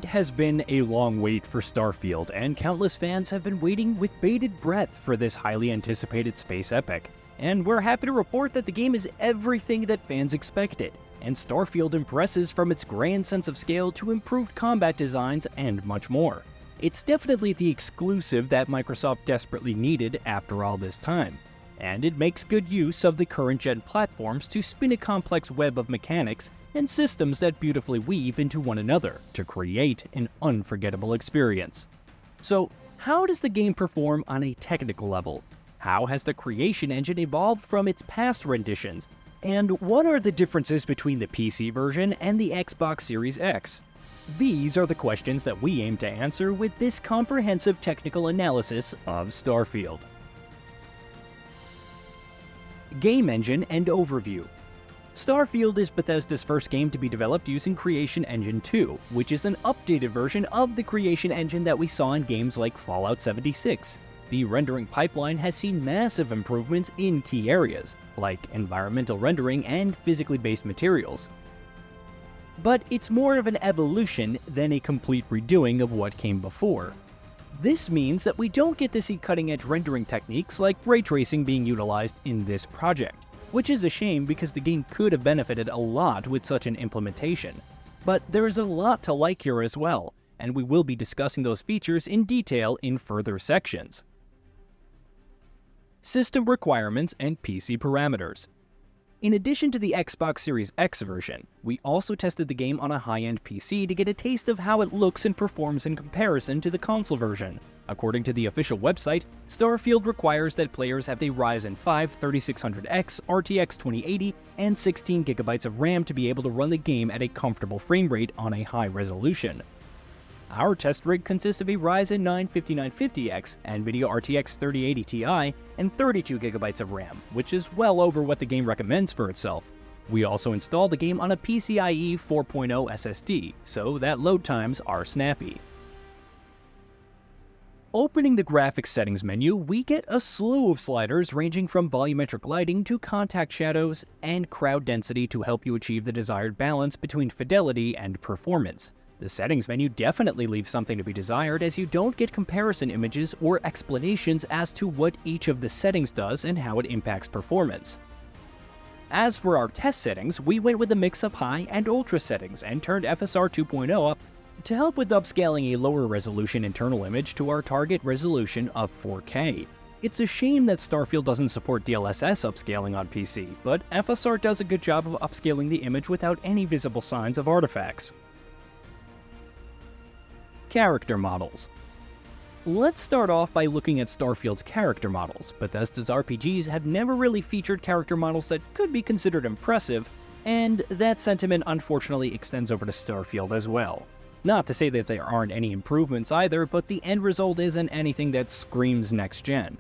It has been a long wait for Starfield, and countless fans have been waiting with bated breath for this highly anticipated space epic. And we're happy to report that the game is everything that fans expected, and Starfield impresses from its grand sense of scale to improved combat designs and much more. It's definitely the exclusive that Microsoft desperately needed after all this time, and it makes good use of the current-gen platforms to spin a complex web of mechanics and systems that beautifully weave into one another to create an unforgettable experience. So, how does the game perform on a technical level? How has the creation engine evolved from its past renditions? And what are the differences between the PC version and the Xbox Series X? These are the questions that we aim to answer with this comprehensive technical analysis of Starfield. Game Engine and Overview. Starfield is Bethesda's first game to be developed using Creation Engine 2, which is an updated version of the Creation Engine that we saw in games like Fallout 76. The rendering pipeline has seen massive improvements in key areas, like environmental rendering and physically based materials. But it's more of an evolution than a complete redoing of what came before. This means that we don't get to see cutting-edge rendering techniques like ray tracing being utilized in this project, which is a shame because the game could have benefited a lot with such an implementation. But there is a lot to like here as well, and we will be discussing those features in detail in further sections. System requirements and PC parameters. In addition to the Xbox Series X version, we also tested the game on a high-end PC to get a taste of how it looks and performs in comparison to the console version. According to the official website, Starfield requires that players have a Ryzen 5 3600X, RTX 2080, and 16GB of RAM to be able to run the game at a comfortable frame rate on a high resolution. Our test rig consists of a Ryzen 9 5950X, NVIDIA RTX 3080 Ti, and 32GB of RAM, which is well over what the game recommends for itself. We also installed the game on a PCIe 4.0 SSD, so that load times are snappy. Opening the graphics settings menu, we get a slew of sliders ranging from volumetric lighting to contact shadows and crowd density to help you achieve the desired balance between fidelity and performance. The settings menu definitely leaves something to be desired, as you don't get comparison images or explanations as to what each of the settings does and how it impacts performance. As for our test settings, we went with a mix of high and ultra settings and turned FSR 2.0 up to help with upscaling a lower resolution internal image to our target resolution of 4K. It's a shame that Starfield doesn't support DLSS upscaling on PC, but FSR does a good job of upscaling the image without any visible signs of artifacts. Character models. Let's start off by looking at Starfield's character models. Bethesda's RPGs have never really featured character models that could be considered impressive, and that sentiment unfortunately extends over to Starfield as well. Not to say that there aren't any improvements either, but the end result isn't anything that screams next-gen.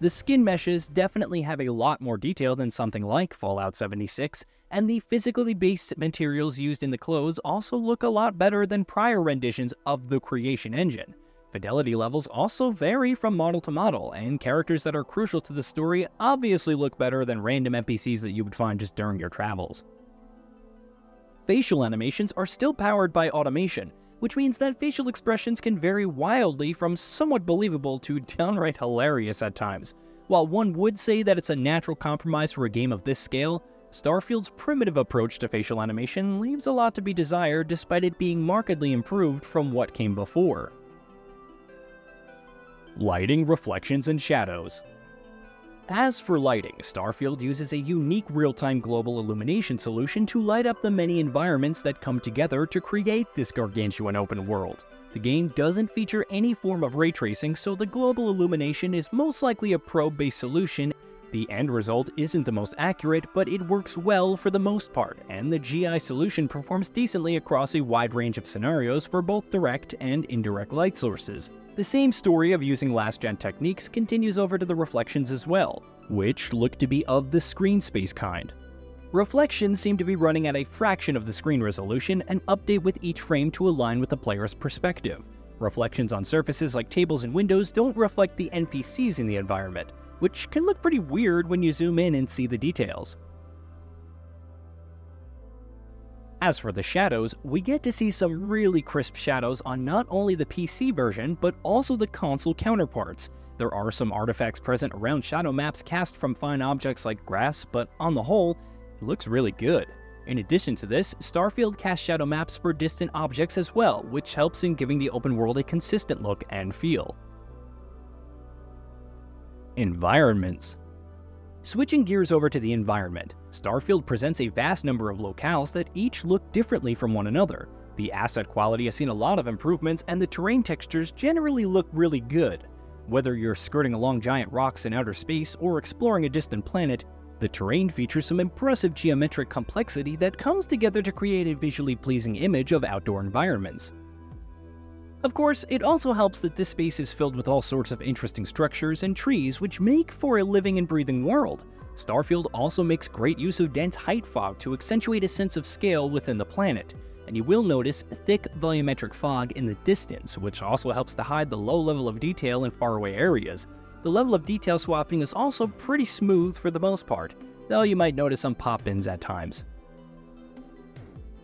The skin meshes definitely have a lot more detail than something like Fallout 76, and the physically based materials used in the clothes also look a lot better than prior renditions of the Creation Engine. Fidelity levels also vary from model to model, and characters that are crucial to the story obviously look better than random NPCs that you would find just during your travels. Facial animations are still powered by automation, which means that facial expressions can vary wildly from somewhat believable to downright hilarious at times. While one would say that it's a natural compromise for a game of this scale, Starfield's primitive approach to facial animation leaves a lot to be desired despite it being markedly improved from what came before. Lighting, reflections, and shadows. As for lighting, Starfield uses a unique real-time global illumination solution to light up the many environments that come together to create this gargantuan open world. The game doesn't feature any form of ray tracing, so the global illumination is most likely a probe-based solution. The end result isn't the most accurate, but it works well for the most part, and the GI solution performs decently across a wide range of scenarios for both direct and indirect light sources. The same story of using last-gen techniques continues over to the reflections as well, which look to be of the screen space kind. Reflections seem to be running at a fraction of the screen resolution and update with each frame to align with the player's perspective. Reflections on surfaces like tables and windows don't reflect the NPCs in the environment, which can look pretty weird when you zoom in and see the details. As for the shadows, we get to see some really crisp shadows on not only the PC version, but also the console counterparts. There are some artifacts present around shadow maps cast from fine objects like grass, but on the whole, it looks really good. In addition to this, Starfield casts shadow maps for distant objects as well, which helps in giving the open world a consistent look and feel. Environments. Switching gears over to the environment, Starfield presents a vast number of locales that each look differently from one another. The asset quality has seen a lot of improvements, and the terrain textures generally look really good. Whether you're skirting along giant rocks in outer space or exploring a distant planet, the terrain features some impressive geometric complexity that comes together to create a visually pleasing image of outdoor environments. Of course, it also helps that this space is filled with all sorts of interesting structures and trees which make for a living and breathing world. Starfield also makes great use of dense height fog to accentuate a sense of scale within the planet, and you will notice thick volumetric fog in the distance, which also helps to hide the low level of detail in faraway areas. The level of detail swapping is also pretty smooth for the most part, though you might notice some pop-ins at times.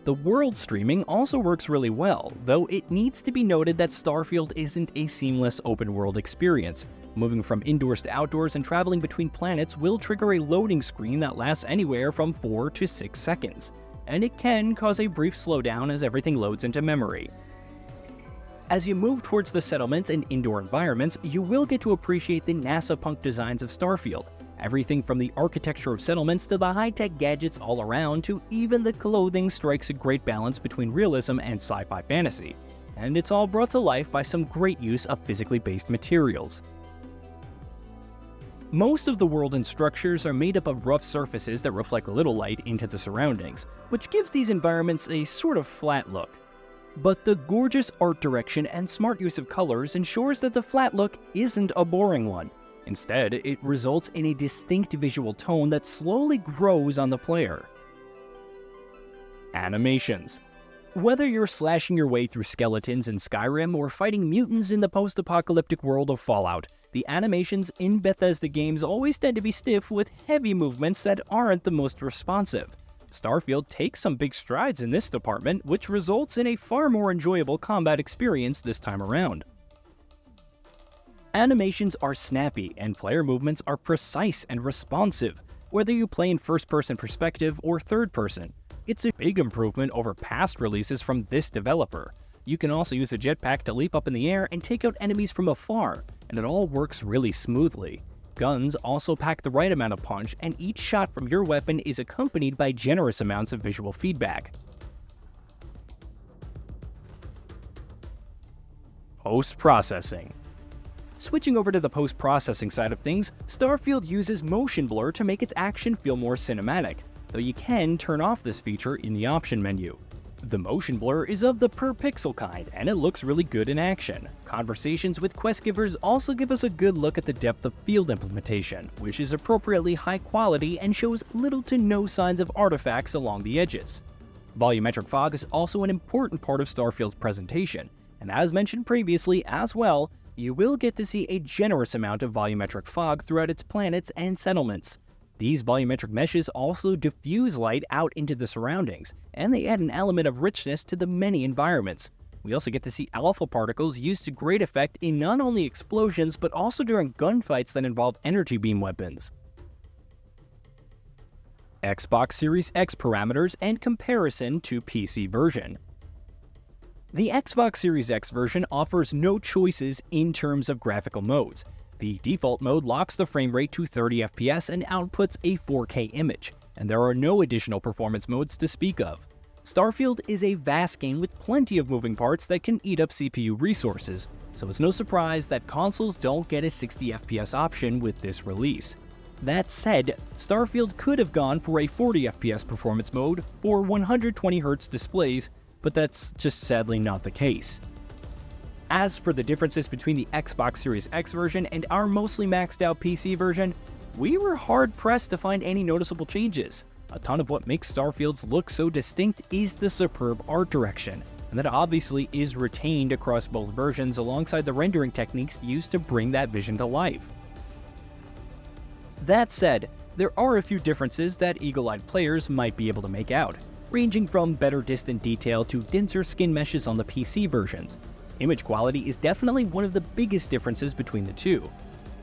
The world streaming also works really well, though it needs to be noted that Starfield isn't a seamless open-world experience. Moving from indoors to outdoors and traveling between planets will trigger a loading screen that lasts anywhere from 4 to 6 seconds, and it can cause a brief slowdown as everything loads into memory. As you move towards the settlements and indoor environments, you will get to appreciate the NASA-punk designs of Starfield. Everything from the architecture of settlements to the high-tech gadgets all around to even the clothing strikes a great balance between realism and sci-fi fantasy. And it's all brought to life by some great use of physically based materials. Most of the world and structures are made up of rough surfaces that reflect little light into the surroundings, which gives these environments a sort of flat look. But the gorgeous art direction and smart use of colors ensures that the flat look isn't a boring one. Instead, it results in a distinct visual tone that slowly grows on the player. Animations. Whether you're slashing your way through skeletons in Skyrim or fighting mutants in the post-apocalyptic world of Fallout, the animations in Bethesda games always tend to be stiff with heavy movements that aren't the most responsive. Starfield takes some big strides in this department, which results in a far more enjoyable combat experience this time around. Animations are snappy, and player movements are precise and responsive, whether you play in first-person perspective or third-person. It's a big improvement over past releases from this developer. You can also use a jetpack to leap up in the air and take out enemies from afar, and it all works really smoothly. Guns also pack the right amount of punch, and each shot from your weapon is accompanied by generous amounts of visual feedback. Post-processing. Switching over to the post-processing side of things, Starfield uses motion blur to make its action feel more cinematic, though you can turn off this feature in the option menu. The motion blur is of the per pixel kind, and it looks really good in action. Conversations with quest givers also give us a good look at the depth of field implementation, which is appropriately high quality and shows little to no signs of artifacts along the edges. Volumetric fog is also an important part of Starfield's presentation, and as mentioned previously as well, you will get to see a generous amount of volumetric fog throughout its planets and settlements. These volumetric meshes also diffuse light out into the surroundings, and they add an element of richness to the many environments. We also get to see alpha particles used to great effect in not only explosions, but also during gunfights that involve energy beam weapons. Xbox Series X parameters and comparison to PC version. The Xbox Series X version offers no choices in terms of graphical modes. The default mode locks the frame rate to 30 FPS and outputs a 4K image, and there are no additional performance modes to speak of. Starfield is a vast game with plenty of moving parts that can eat up CPU resources, so it's no surprise that consoles don't get a 60 FPS option with this release. That said, Starfield could have gone for a 40 FPS performance mode for 120Hz displays, but that's just sadly not the case. As for the differences between the Xbox Series X version and our mostly maxed out PC version, we were hard-pressed to find any noticeable changes. A ton of what makes Starfield's look so distinct is the superb art direction, and that obviously is retained across both versions alongside the rendering techniques used to bring that vision to life. That said, there are a few differences that eagle-eyed players might be able to make out. ranging from better distant detail to denser skin meshes on the PC versions. Image quality is definitely one of the biggest differences between the two.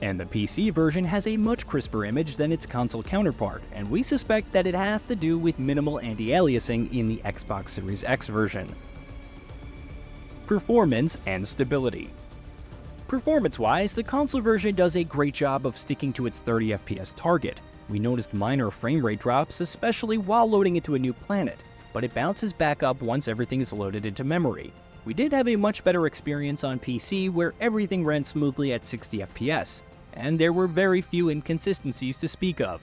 And the PC version has a much crisper image than its console counterpart, and we suspect that it has to do with minimal anti-aliasing in the Xbox Series X version. Performance and stability. Performance-wise, the console version does a great job of sticking to its 30 FPS target. We noticed minor frame rate drops, especially while loading into a new planet, but it bounces back up once everything is loaded into memory. We did have a much better experience on PC where everything ran smoothly at 60 FPS, and there were very few inconsistencies to speak of.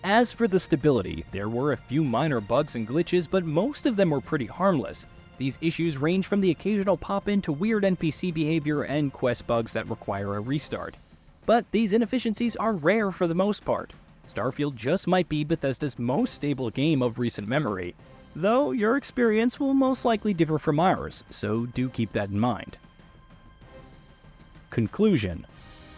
As for the stability, there were a few minor bugs and glitches, but most of them were pretty harmless. These issues range from the occasional pop-in to weird NPC behavior and quest bugs that require a restart. But these inefficiencies are rare for the most part. Starfield just might be Bethesda's most stable game of recent memory, though your experience will most likely differ from ours, so do keep that in mind. Conclusion.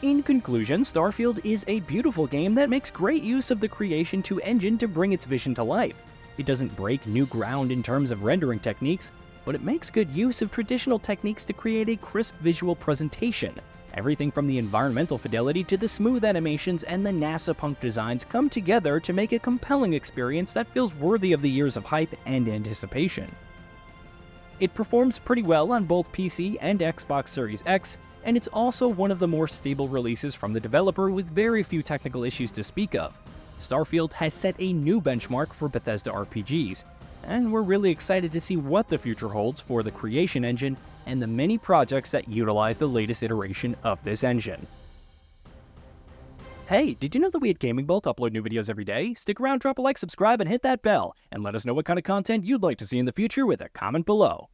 In conclusion, Starfield is a beautiful game that makes great use of the Creation 2 engine to bring its vision to life. It doesn't break new ground in terms of rendering techniques, but it makes good use of traditional techniques to create a crisp visual presentation. Everything from the environmental fidelity to the smooth animations and the NASA punk designs come together to make a compelling experience that feels worthy of the years of hype and anticipation. It performs pretty well on both PC and Xbox Series X, and it's also one of the more stable releases from the developer with very few technical issues to speak of. Starfield has set a new benchmark for Bethesda RPGs, and we're really excited to see what the future holds for the Creation engine and the many projects that utilize the latest iteration of this engine. Hey, did you know that we at Gaming Bolt upload new videos every day? Stick around, drop a like, subscribe, and hit that bell, and let us know what kind of content you'd like to see in the future with a comment below.